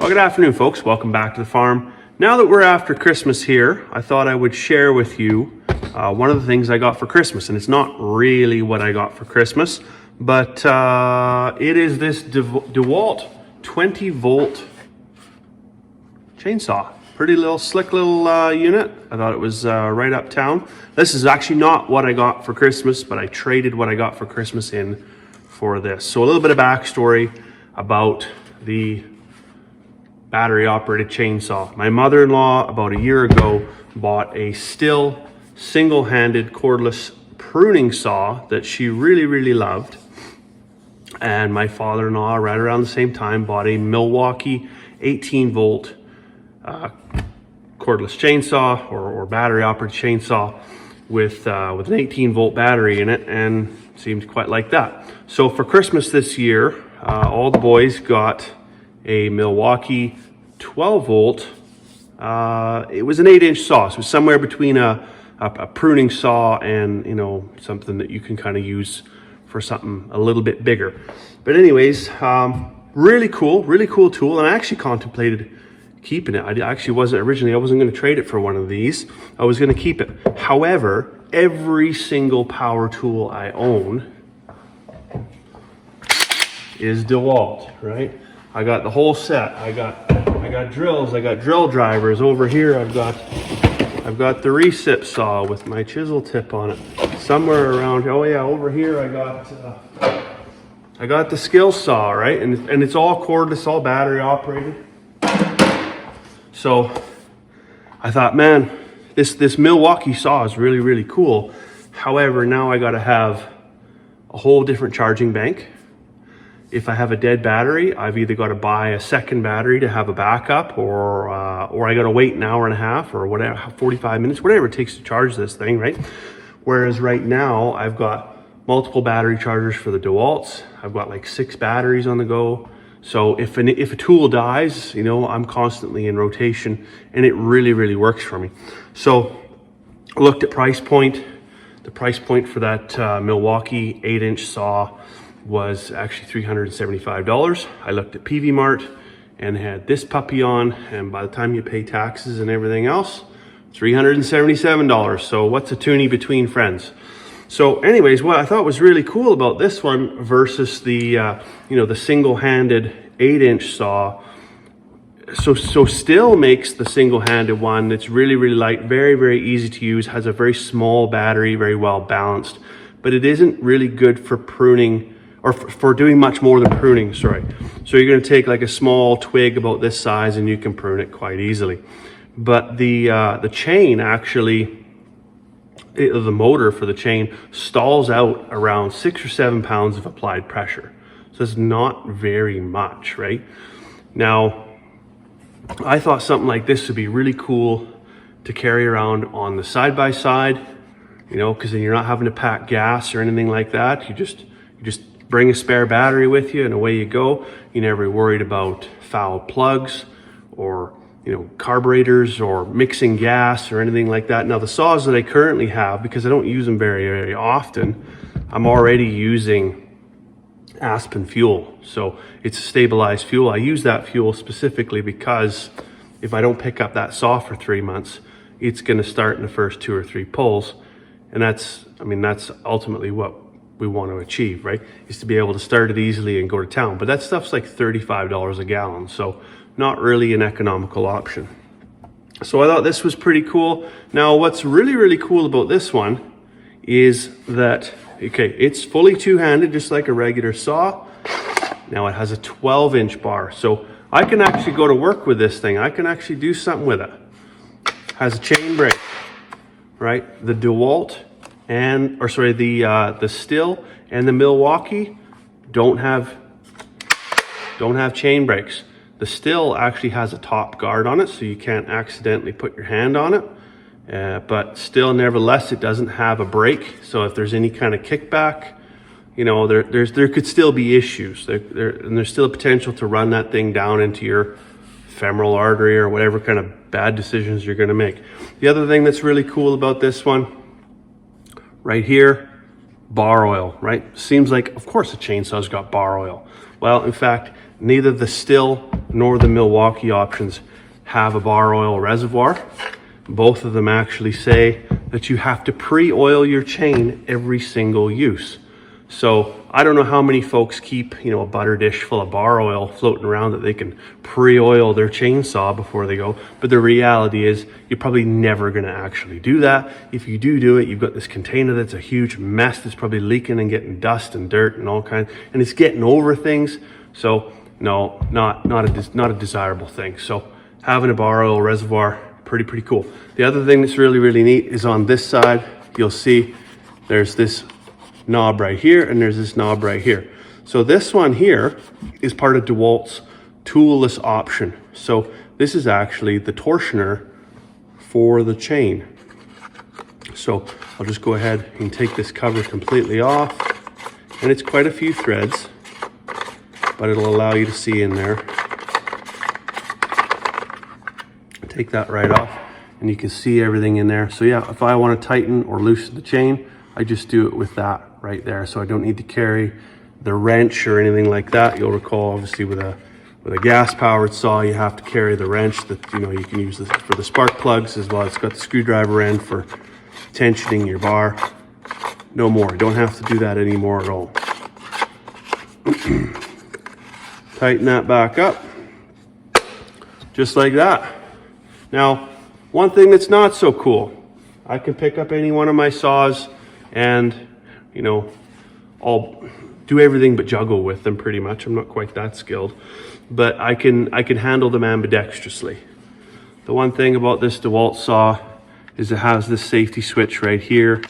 Well, good afternoon, folks. Welcome back to the farm. Now that we're after Christmas here, I thought I would share with you one of the things I got for Christmas. And it's not really what I got for Christmas, but it is this DEWALT 20-volt chainsaw. Pretty little, slick little unit. I thought it was right uptown. This is actually not what I got for Christmas, but I traded what I got for Christmas in for this. So a little bit of backstory about the battery operated chainsaw. My mother-in-law about a year ago bought a still single-handed cordless pruning saw that she really loved. And my father-in-law right around the same time bought a Milwaukee 18-volt cordless chainsaw or battery operated chainsaw with an 18-volt battery in it, and seemed quite like that. So for Christmas this year, all the boys got a Milwaukee 12-volt. It was an 8-inch saw, so it was somewhere between a pruning saw and, you know, something that you can kind of use for something a little bit bigger. But anyways, really cool tool, and I actually contemplated keeping it. I wasn't going to trade it for one of these. I was going to keep it. However, every single power tool I own is DEWALT, right? I got the whole set. I got drills, I got drill drivers. Over here I've got the recip saw with my chisel tip on it. Somewhere around, oh yeah, over here I got the skill saw, right? And it's all cordless, all battery operated. So I thought, man, this Milwaukee saw is really cool. However, now I got to have a whole different charging bank. If I have a dead battery, I've either got to buy a second battery to have a backup, or I got to wait an hour and a half or whatever, 45 minutes, whatever it takes to charge this thing, right? Whereas right now I've got multiple battery chargers for the DEWALTs. I've got like 6 batteries on the go. So if a tool dies, you know, I'm constantly in rotation, and it really works for me. So I looked at price point. The price point for that Milwaukee 8-inch saw was actually $375. I looked at PV Mart and had this puppy on, and by the time you pay taxes and everything else, $377. So what's a toonie between friends? So anyways, what I thought was really cool about this one versus the the single-handed 8-inch saw, so still makes the single-handed one. It's really light, very easy to use, has a very small battery, very well balanced, but it isn't really good for pruning, or for doing much more than pruning, sorry. So you're going to take like a small twig about this size and you can prune it quite easily. But the chain actually, the motor for the chain stalls out around 6 or 7 pounds of applied pressure. So it's not very much, right? Now, I thought something like this would be really cool to carry around on the side-by-side, you know, because then you're not having to pack gas or anything like that. You just bring a spare battery with you and away you go. You're never worried about foul plugs or, you know, carburetors or mixing gas or anything like that. Now the saws that I currently have, because I don't use them very often, I'm already using Aspen fuel. So it's a stabilized fuel. I use that fuel specifically because if I don't pick up that saw for 3 months, it's going to start in the first 2 or 3 pulls. And that's ultimately what we want to achieve, right? Is to be able to start it easily and go to town. But that stuff's like $35 a gallon. So not really an economical option. So I thought this was pretty cool. Now what's really cool about this one is that, okay, it's fully two-handed just like a regular saw. Now it has a 12-inch bar. So I can actually go to work with this thing. I can actually do something with it. Has a chain brake, right? The DEWALT the Still and the Milwaukee don't have chain brakes. The Still actually has a top guard on it, so you can't accidentally put your hand on it. But still, nevertheless, it doesn't have a brake. So if there's any kind of kickback, you know, there could still be issues. And there's still a potential to run that thing down into your femoral artery or whatever kind of bad decisions you're going to make. The other thing that's really cool about this one, right here, bar oil, right? Seems like, of course, a chainsaw's got bar oil. Well, in fact, neither the Still nor the Milwaukee options have a bar oil reservoir. Both of them actually say that you have to pre-oil your chain every single use. So I don't know how many folks keep, you know, a butter dish full of bar oil floating around that they can pre-oil their chainsaw before they go. But the reality is you're probably never going to actually do that. If you do it, you've got this container that's a huge mess that's probably leaking and getting dust and dirt and all kinds, and it's getting over things. So no, not a desirable thing. So having a bar oil reservoir, pretty cool. The other thing that's really neat is on this side, you'll see there's this knob right here and there's this knob right here. So this one here is part of DEWALT's toolless option. So this is actually the torsioner for the chain. So I'll just go ahead and take this cover completely off, and it's quite a few threads, but it'll allow you to see in there. Take that right off and you can see everything in there. So yeah, if I want to tighten or loosen the chain, I just do it with that right there. So I don't need to carry the wrench or anything like that. You'll recall, obviously, with a gas powered saw, you have to carry the wrench that, you know, you can use this for the spark plugs as well. It's got the screwdriver end for tensioning your bar. No more. You don't have to do that anymore at all. Tighten that back up, just like that. Now, one thing that's not so cool, I can pick up any one of my saws and, you know, I'll do everything but juggle with them pretty much. I'm not quite that skilled, but I can handle them ambidextrously. The one thing about this DEWALT saw is it has this safety switch right here,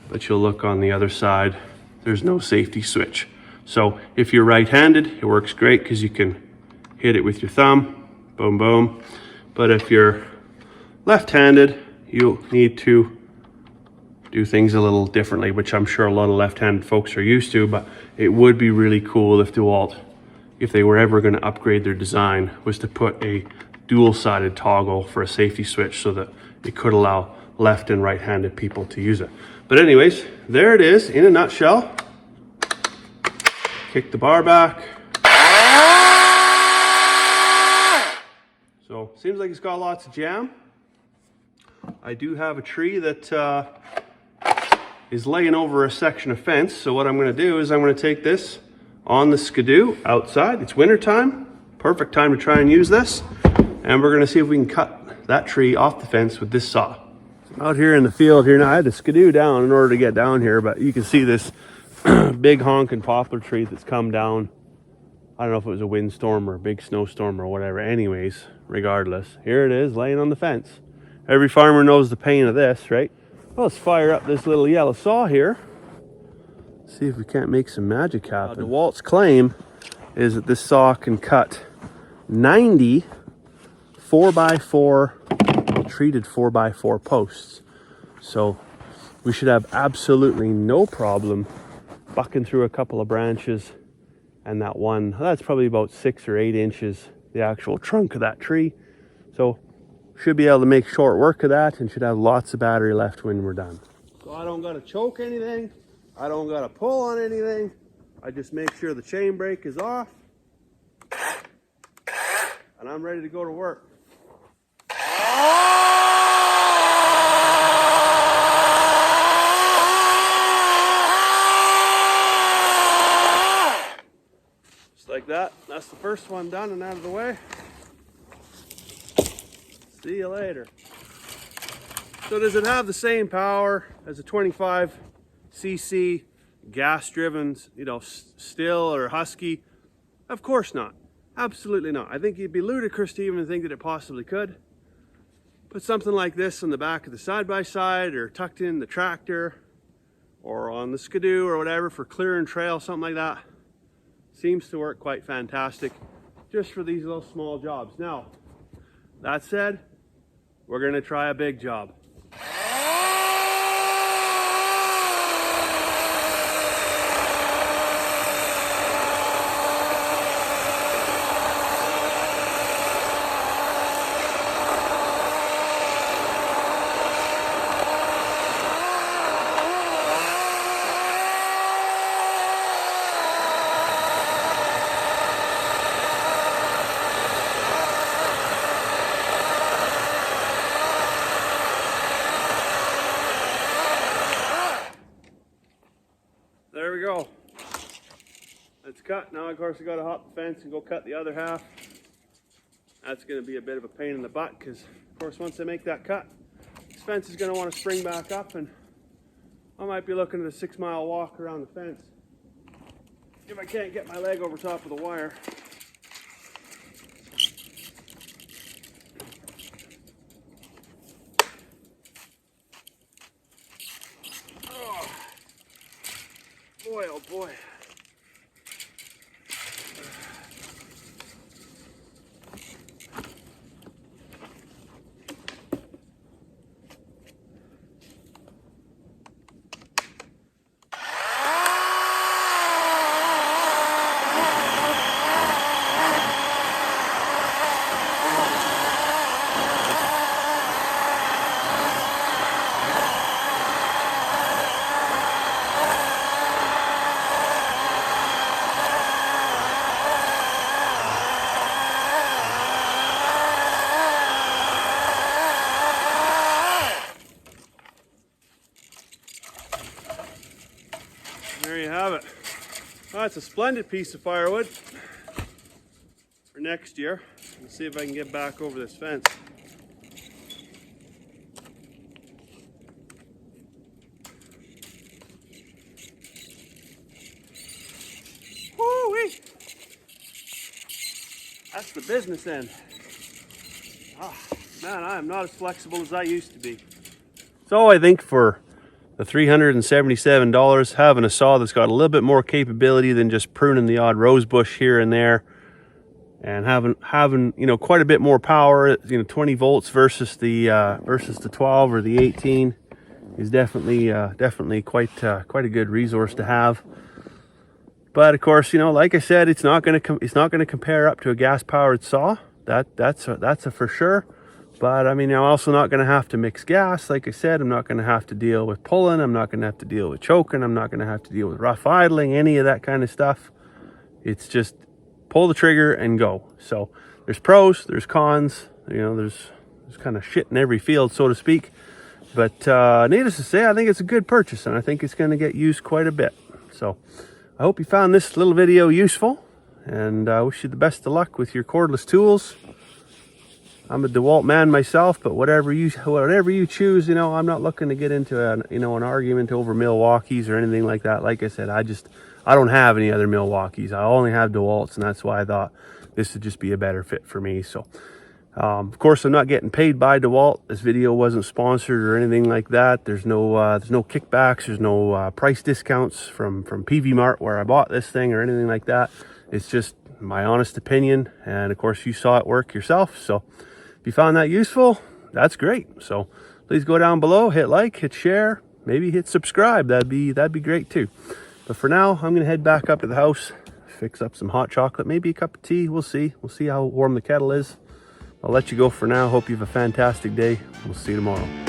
but you'll look on the other side, there's no safety switch. So if you're right-handed, it works great because you can hit it with your thumb, boom, boom. But if you're left-handed, you'll need to do things a little differently, which I'm sure a lot of left-handed folks are used to, but it would be really cool if DEWALT, if they were ever going to upgrade their design, was to put a dual-sided toggle for a safety switch so that it could allow left and right-handed people to use it. But anyways, there it is in a nutshell. Kick the bar back. So seems like it's got lots of jam. I do have a tree that is laying over a section of fence. So what I'm going to do is I'm going to take this on the skidoo outside. It's winter time, perfect time to try and use this. And we're going to see if we can cut that tree off the fence with this saw. So out here in the field here now, I had to skidoo down in order to get down here, but you can see this big honking poplar tree that's come down. I don't know if it was a windstorm or a big snowstorm or whatever. Anyways, regardless, here it is laying on the fence. Every farmer knows the pain of this, right? Well, let's fire up this little yellow saw here. See if we can't make some magic happen. DEWALT's claim is that this saw can cut 90 4x4 treated 4x4 posts. So we should have absolutely no problem bucking through a couple of branches, and that one, that's probably about 6 or 8 inches, the actual trunk of that tree. So should be able to make short work of that and should have lots of battery left when we're done. So I don't got to choke anything. I don't got to pull on anything. I just make sure the chain brake is off and I'm ready to go to work. Just like that. That's the first one done and out of the way. See you later. So does it have the same power as a 25cc gas-driven, you know, Stihl or Husky? Of course not. Absolutely not. I think it'd be ludicrous to even think that it possibly could. Put something like this on the back of the side-by-side or tucked in the tractor or on the skidoo or whatever for clearing trail, something like that. Seems to work quite fantastic just for these little small jobs. Now, that said, we're going to try a big job. cut. Now, of course, I got to hop the fence and go cut the other half. That's going to be a bit of a pain in the butt because, of course, once I make that cut, this fence is going to want to spring back up, and I might be looking at a 6-mile walk around the fence if I can't get my leg over top of the wire. Oh, boy, oh boy. There you have it. Oh, it's a splendid piece of firewood for next year. Let's see if I can get back over this fence. Woo-wee! That's the business end. Ah, man, I am not as flexible as I used to be. So I think for the $377, having a saw that's got a little bit more capability than just pruning the odd rose bush here and there, and having you know, quite a bit more power, you know, 20 volts versus the 12 or the 18 is definitely quite a good resource to have. But of course, you know, like I said, it's not going to compare up to a gas powered saw. That's a for sure. But I mean, I'm also not going to have to mix gas. Like I said, I'm not going to have to deal with pulling. I'm not going to have to deal with choking. I'm not going to have to deal with rough idling, any of that kind of stuff. It's just pull the trigger and go. So there's pros, there's cons, you know, there's kind of shit in every field, so to speak. But needless to say, I think it's a good purchase, and I think it's going to get used quite a bit. So I hope you found this little video useful, and I wish you the best of luck with your cordless tools. I'm a DEWALT man myself, but whatever you choose, you know, I'm not looking to get into an argument over Milwaukees or anything like that. Like I said, I don't have any other Milwaukees. I only have DEWALTs, and that's why I thought this would just be a better fit for me. So, of course, I'm not getting paid by DEWALT. This video wasn't sponsored or anything like that. There's no kickbacks. There's no price discounts from PV Mart where I bought this thing or anything like that. It's just my honest opinion, and of course, you saw it work yourself. So if you found that useful, that's great. So please go down below, hit like, hit share, maybe hit subscribe. That'd be great too. But for now, I'm gonna head back up to the house, fix up some hot chocolate, maybe a cup of tea. We'll see how warm the kettle is. I'll let you go for now. Hope you have a fantastic day. We'll see you tomorrow.